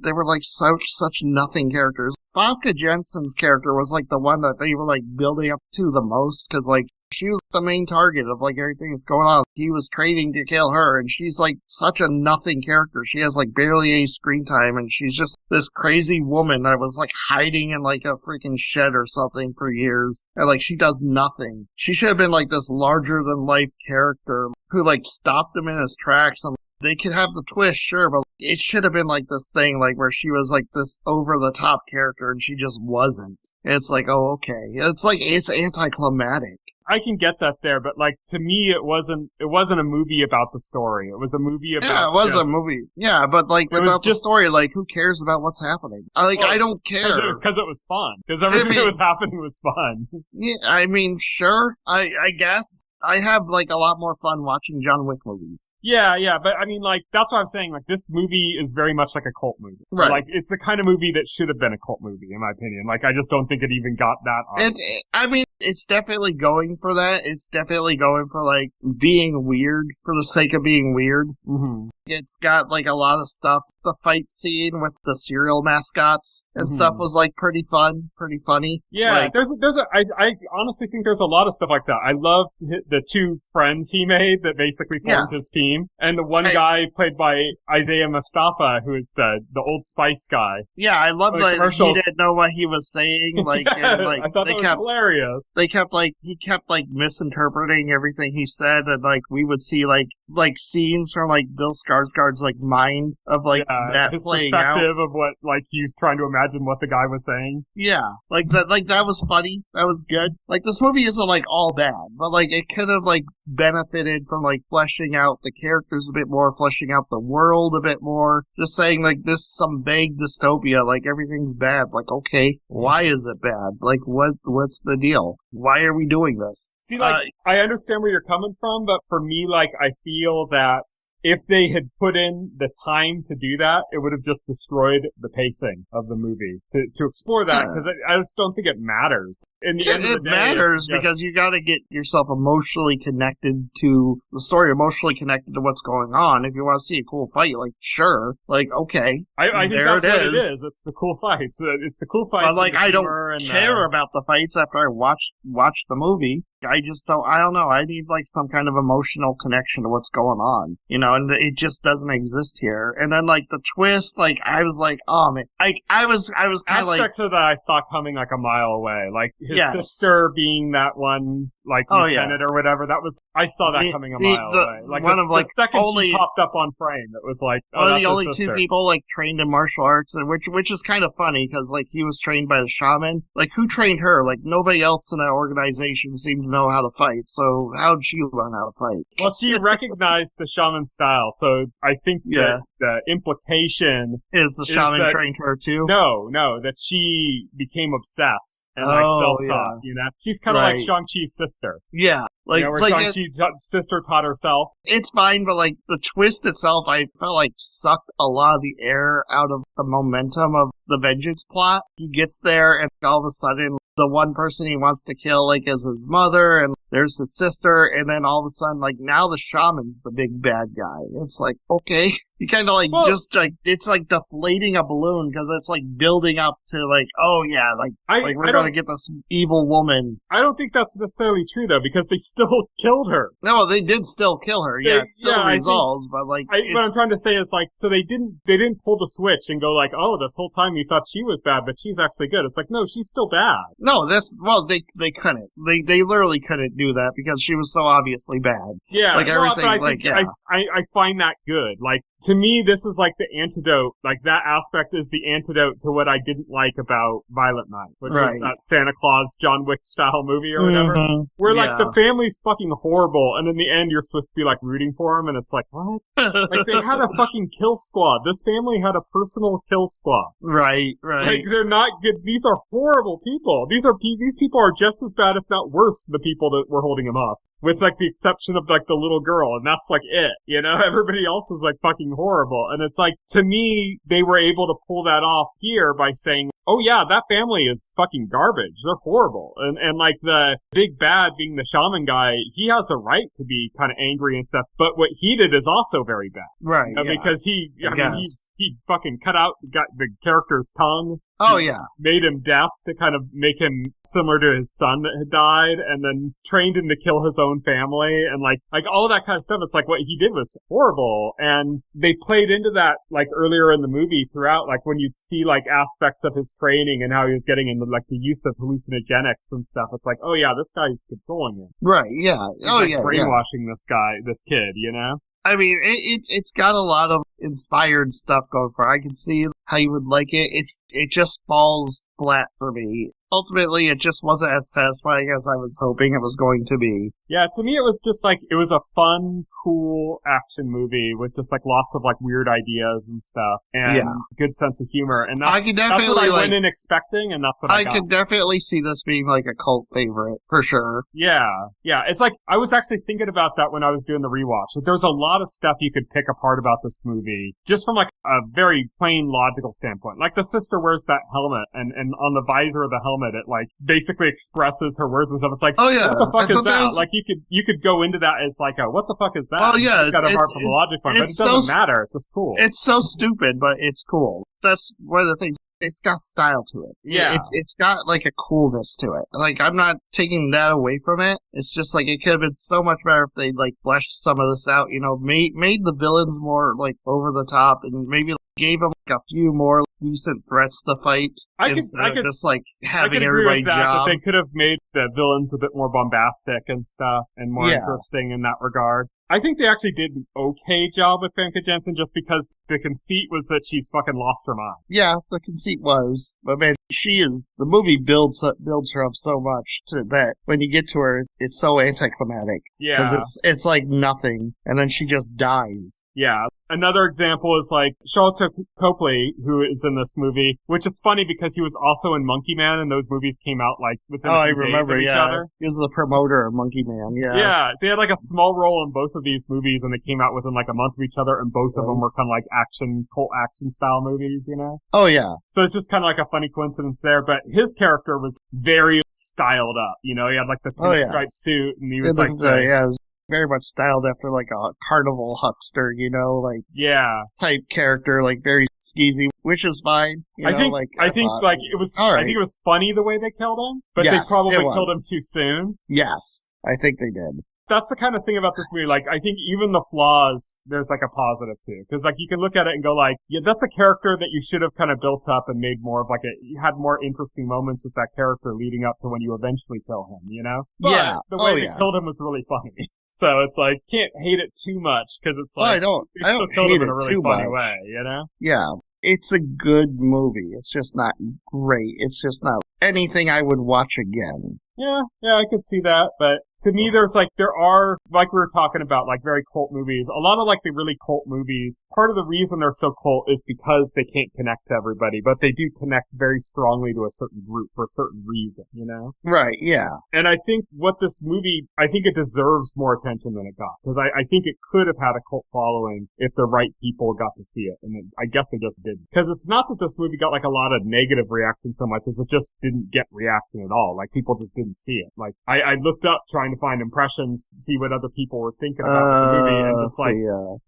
Speaker 2: they were, like, such nothing characters. Famke Janssen's character was, like, the one that they were, like, building up to the most, because, like, she was the main target of, like, everything that's going on. He was training to kill her, and she's, like, such a nothing character. She has, like, barely any screen time, and she's just this crazy woman that was, like, hiding in, like, a freaking shed or something for years. And, like, she does nothing. She should have been, like, this larger-than-life character who, like, stopped him in his tracks. And they could have the twist, sure, but it should have been, like, this thing, like, where she was, like, this over-the-top character, and she just wasn't. And it's like, oh, okay. It's, like, it's anticlimactic.
Speaker 1: I can get that there, but like to me, it wasn't a movie about the story. It was a movie about.
Speaker 2: Yeah, it was a movie. Yeah, but like without the story, like who cares about what's happening? I don't care
Speaker 1: because it was fun. Because everything that was happening was fun.
Speaker 2: Yeah, I mean, sure, I guess. I have, like, a lot more fun watching John Wick movies.
Speaker 1: Yeah, but I mean, like, that's what I'm saying. Like, this movie is very much like a cult movie.
Speaker 2: Right.
Speaker 1: Like, it's the kind of movie that should have been a cult movie, in my opinion. Like, I just don't think it even got that on.
Speaker 2: I mean, it's definitely going for that. It's definitely going for, like, being weird for the sake of being weird.
Speaker 1: Mm-hmm.
Speaker 2: It's got, like, a lot of stuff. The fight scene with the cereal mascots and stuff was, like, pretty fun, pretty funny.
Speaker 1: Yeah, like, I honestly think there's a lot of stuff like that. I love the two friends he made that basically formed his team. And the one guy played by Isaiah Mustafa, who is the Old Spice guy.
Speaker 2: Yeah, I loved that he didn't know what he was saying. Like, and, like
Speaker 1: I thought that was hilarious.
Speaker 2: he kept misinterpreting everything he said, and like we would see like scenes from like Bill Skarsgård's like mind of like that
Speaker 1: his
Speaker 2: playing
Speaker 1: perspective
Speaker 2: out
Speaker 1: of what like he was trying to imagine what the guy was saying.
Speaker 2: Yeah, like that was funny. That was good. Like this movie isn't like all bad, but like it could have like benefited from like fleshing out the characters a bit more, fleshing out the world a bit more. Just saying like this is some vague dystopia, like everything's bad. Like okay, why is it bad? Like what's the deal? Why are we doing this?
Speaker 1: See, like I understand where you're coming from, but for me, like I feel that if they had put in the time to do that, it would have just destroyed the pacing of the movie to explore that, because I just don't think it matters. In the end of the day,
Speaker 2: it matters because you got to get yourself emotionally connected to the story, emotionally connected to what's going on. If you want to see a cool fight, like sure, like okay,
Speaker 1: I think that's what it is. It's the cool fights. It's the cool fights.
Speaker 2: But like I don't care about the fights after I watch the movie. I don't know. I need like some kind of emotional connection to what's going on, you know, and it just doesn't exist here. And then like the twist, like I was like, oh man, I was kind of like
Speaker 1: aspects of that I saw coming like a mile away, like his sister being that one, like lieutenant or whatever. That was I saw that coming a mile away. Like the second she popped up on frame, it was like
Speaker 2: the only two people like trained in martial arts, and which is kind of funny because like he was trained by the shaman. Like who trained her? Like nobody else in that organization seemed to know how to fight, so how'd she learn how to fight?
Speaker 1: Well, she recognized the shaman style, so I think that the implication
Speaker 2: is the shaman trained her too?
Speaker 1: No, that she became obsessed and like self-taught, you know? She's kind of like Shang-Chi's sister.
Speaker 2: Yeah. Like,
Speaker 1: where Shang-Chi's sister taught herself.
Speaker 2: It's fine, but like the twist itself, I felt like sucked a lot of the air out of the momentum of the vengeance plot. He gets there and all of a sudden the one person he wants to kill like is his mother, and there's his sister, and then all of a sudden like now the shaman's the big bad guy. It's like, okay. You kind of like just like it's like deflating a balloon because it's like building up to like, oh yeah, like we're gonna get this evil woman.
Speaker 1: I don't think that's necessarily true though, because they still killed her.
Speaker 2: No, they did still kill her. Yeah, it's still resolved, but like
Speaker 1: what I'm trying to say is like, so they didn't pull the switch and go like, oh, this whole time you thought she was bad, but she's actually good. It's like, no, she's still bad.
Speaker 2: No, they couldn't. They literally couldn't do that because she was so obviously bad.
Speaker 1: Yeah,
Speaker 2: like everything.
Speaker 1: I find that good. Like to me, this is like the antidote. Like that aspect is the antidote to what I didn't like about Violent Night, which was that Santa Claus John Wick style movie or whatever, where like the family's fucking horrible, and in the end you're supposed to be like rooting for them, and it's like what? Like they had a fucking kill squad. This family had a personal kill squad.
Speaker 2: Right.
Speaker 1: Like they're not good. These are horrible people. These people are just as bad, if not worse, the people that were holding him off, with like the exception of like the little girl, and that's like it. You know, everybody else is like fucking horrible. And it's like, to me, they were able to pull that off here by saying, oh yeah, that family is fucking garbage. They're horrible. And like the big bad being the shaman guy, he has a right to be kind of angry and stuff, but what he did is also very bad.
Speaker 2: Right.
Speaker 1: Because he fucking got the character's tongue.
Speaker 2: Oh, yeah.
Speaker 1: Made him deaf to kind of make him similar to his son that had died, and then trained him to kill his own family, and like all that kind of stuff. It's like what he did was horrible, and they played into that like earlier in the movie throughout, like when you'd see like aspects of his training and how he was getting into like the use of hallucinogenics and stuff. It's like, oh yeah, this guy's controlling him.
Speaker 2: Right, yeah.
Speaker 1: He's brainwashing this kid, you know?
Speaker 2: I mean, it's got a lot of inspired stuff going for it. I can see how you would like it. It just falls flat for me. Ultimately, it just wasn't as satisfying as I was hoping it was going to be.
Speaker 1: Yeah, to me it was just like, it was a fun, cool action movie with just like lots of like weird ideas and stuff, and good sense of humor. And that's what I went in expecting, and that's what I got.
Speaker 2: I could definitely see this being like a cult favorite, for sure.
Speaker 1: Yeah. It's like, I was actually thinking about that when I was doing the rewatch. Like, there's a lot of stuff you could pick apart about this movie, just from like a very plain logical standpoint. Like the sister wears that helmet, and on the visor of the helmet, it like basically expresses her words and stuff. It's like, oh yeah, what the fuck is that? Like you could go into that as like what the fuck is that?
Speaker 2: Well, yeah,
Speaker 1: it's got a hard from a logic point, but it doesn't matter. It's just cool.
Speaker 2: It's so stupid, but it's cool. That's one of the things. It's got style to it.
Speaker 1: Yeah.
Speaker 2: It's got like a coolness to it. Like, I'm not taking that away from it. It's just like, it could have been so much better if they like fleshed some of this out, you know, made the villains more like over the top, and maybe gave them like a few more decent threats to fight.
Speaker 1: I could
Speaker 2: just like having
Speaker 1: agree
Speaker 2: everybody
Speaker 1: with that,
Speaker 2: job.
Speaker 1: that they could have made the villains a bit more bombastic and stuff and more interesting in that regard. I think they actually did an okay job with Famke Janssen just because the conceit was that she's fucking lost her mind.
Speaker 2: Yeah, the conceit was. But man, the movie builds her up so much that when you get to her, it's so anticlimactic.
Speaker 1: Yeah.
Speaker 2: Because it's like nothing, and then she just dies.
Speaker 1: Yeah. Another example is like Charlotte Copley, who is in this movie, which is funny because he was also in Monkey Man, and those movies came out like within a few days of each other.
Speaker 2: He was the promoter of Monkey Man, yeah.
Speaker 1: Yeah, so he had like a small role in both of these movies, and they came out within like a month of each other, and both of them were kind of like cult action style movies, you know?
Speaker 2: Oh, yeah.
Speaker 1: So it's just kind of like a funny coincidence there, but his character was very styled up, you know? He had like the pinstripe suit, and he was
Speaker 2: it was very much styled after like a carnival huckster, you know, like type character, like very skeezy, which is fine.
Speaker 1: I think it was funny the way they killed him, but they probably killed him too soon.
Speaker 2: Yes, I think they did.
Speaker 1: That's the kind of thing about this movie. Like, I think even the flaws, there's like a positive too. Cause like you can look at it and go like, yeah, that's a character that you should have kind of built up and made more of like you had more interesting moments with that character leading up to when you eventually kill him, you know? But the way they killed him was really funny. So it's like, can't hate it too much, cause it's like,
Speaker 2: I don't
Speaker 1: killed
Speaker 2: hate
Speaker 1: him in
Speaker 2: it
Speaker 1: a really
Speaker 2: too
Speaker 1: funny
Speaker 2: much.
Speaker 1: way, you know?
Speaker 2: Yeah. It's a good movie. It's just not great. It's just not anything I would watch again.
Speaker 1: Yeah, I could see that, but to me there are, like we were talking about, like very cult movies. A lot of like the really cult movies, part of the reason they're so cult is because they can't connect to everybody, but they do connect very strongly to a certain group for a certain reason, you know?
Speaker 2: Right, yeah.
Speaker 1: And I think I think it deserves more attention than it got, because I think it could have had a cult following if the right people got to see it, and I guess they just didn't. Because it's not that this movie got like a lot of negative reaction so much as it just didn't get reaction at all. Like people just didn't see it. Like I looked up trying to find impressions, see what other people were thinking about the movie, and just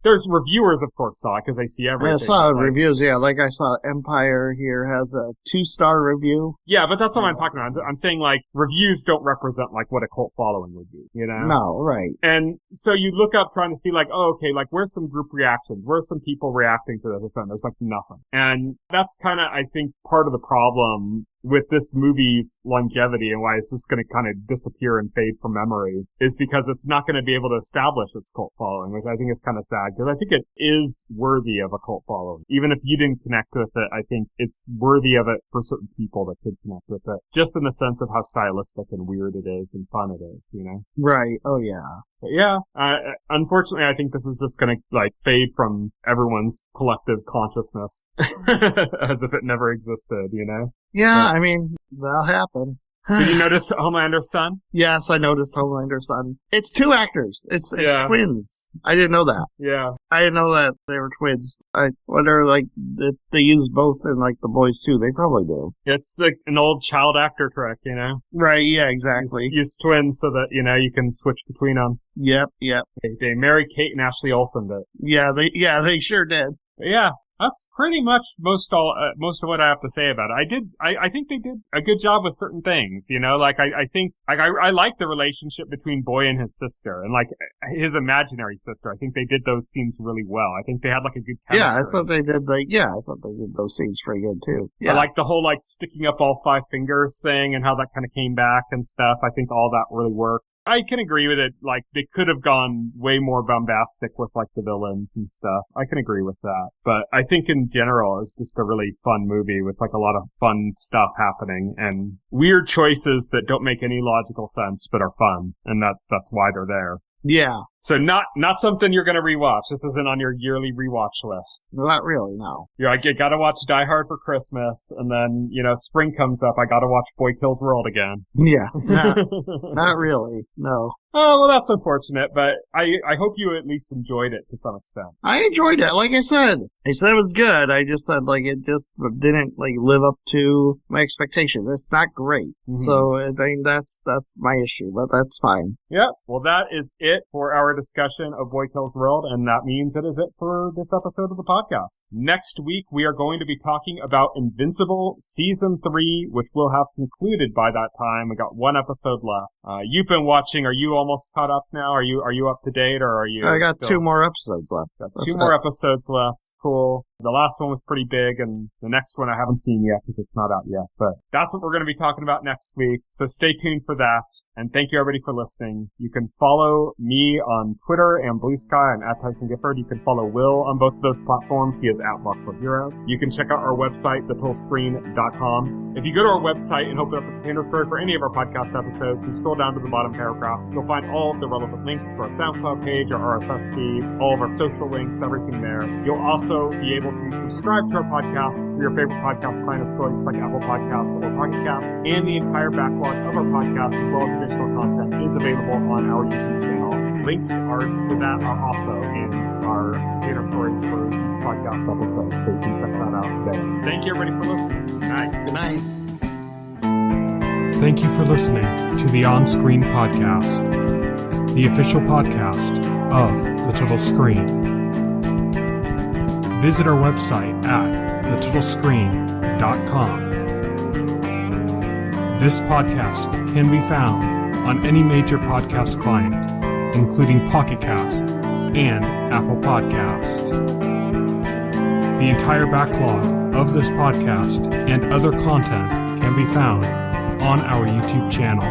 Speaker 1: there's reviewers of course saw it because they see everything.
Speaker 2: I saw reviews, like I saw Empire here has a 2-star review.
Speaker 1: Yeah, but that's not what I'm talking about. I'm saying like reviews don't represent like what a cult following would be, you know?
Speaker 2: No, right.
Speaker 1: And so you look up trying to see like, oh, okay, like where's some group reactions? Where's some people reacting to this? And there's like nothing. And that's kind of, I think, part of the problem with this movie's longevity and why it's just going to kind of disappear and fade from memory is because it's not going to be able to establish its cult following, which I think is kind of sad because I think it is worthy of a cult following. Even if you didn't connect with it, I think it's worthy of it for certain people that could connect with it, just in the sense of how stylistic and weird it is and fun it is, you know?
Speaker 2: Right. Oh, yeah.
Speaker 1: But yeah, unfortunately, I think this is just going to like fade from everyone's collective consciousness as if it never existed, you know?
Speaker 2: Yeah, I mean, that'll happen.
Speaker 1: Did you notice Homelander's son?
Speaker 2: Yes, I noticed Homelander's son. It's 2 actors. It's twins. I didn't know that.
Speaker 1: Yeah.
Speaker 2: I didn't know that they were twins. I wonder, like, if they use both in, like, The Boys too. They probably do.
Speaker 1: It's like an old child actor trick, you know?
Speaker 2: Right, yeah, exactly.
Speaker 1: Use twins so that, you know, you can switch between them.
Speaker 2: Yep.
Speaker 1: They married Kate and Ashley Olsen, but...
Speaker 2: Yeah, they sure did.
Speaker 1: But yeah. That's pretty much most of what I have to say about it. I think they did a good job with certain things, you know, like I think, like I like the relationship between Boy and his sister and like his imaginary sister. I think they did those scenes really well. I think they had like a good chemistry.
Speaker 2: Yeah, I thought they did those scenes pretty good too. Yeah.
Speaker 1: I like the whole like sticking up all 5 fingers thing and how that kind of came back and stuff. I think all that really worked. I can agree with it. Like, they could have gone way more bombastic with, like, the villains and stuff. I can agree with that. But I think in general, it's just a really fun movie with, like, a lot of fun stuff happening and weird choices that don't make any logical sense, but are fun. And that's why they're there.
Speaker 2: Yeah.
Speaker 1: So not something you're going to rewatch. This isn't on your yearly rewatch list.
Speaker 2: Not really, no.
Speaker 1: You're like, you got to watch Die Hard for Christmas, and then, you know, spring comes up, I got to watch Boy Kills World again.
Speaker 2: Yeah. Not really, no.
Speaker 1: Oh, well, that's unfortunate, but I hope you at least enjoyed it to some extent.
Speaker 2: I enjoyed it. Like I said it was good. I just said, like, it just didn't, like, live up to my expectations. It's not great. Mm-hmm. So, I think that's my issue, but that's fine.
Speaker 1: Yep. Well, that is it for our discussion of Boy Kills World, and that means it is it for this episode of the podcast. Next week, we are going to be talking about Invincible Season 3, which will have concluded by that time. We got 1 episode left. You've been watching. Are you almost caught up now? Are you up to date, or are you?
Speaker 2: I got 2 more episodes left.
Speaker 1: Got 2 more episodes left. Cool. The last one was pretty big, and the next one I haven't seen yet because it's not out yet. But that's what we're going to be talking about next week. So stay tuned for that. And thank you everybody for listening. You can follow me on Twitter and Blue Sky and at Tyson Gifford. You can follow Will on both of those platforms. He is at Hero. You can check out our website, thetotalscreen.com. If you go to our website and open up the container story for any of our podcast episodes, you scroll down to the bottom paragraph, you'll find all of the relevant links to our SoundCloud page, our RSS feed, all of our social links, everything there. You'll also be able to subscribe to our podcast through your favorite podcast client of choice like Apple Podcasts or Pocket Cast, and the entire backlog of our podcast as well as additional content is available on our YouTube channel. Links to that are also in our container stories for each podcast episode, so you can check that out there. Thank you everybody for listening. Good night.
Speaker 2: Good night.
Speaker 1: Thank you for listening to the OnScreen podcast, the official podcast of The Total Screen. Visit our website at thetotalscreen.com. This podcast can be found on any major podcast client, including Pocket Cast and Apple Podcast. The entire backlog of this podcast and other content can be found on our YouTube channel.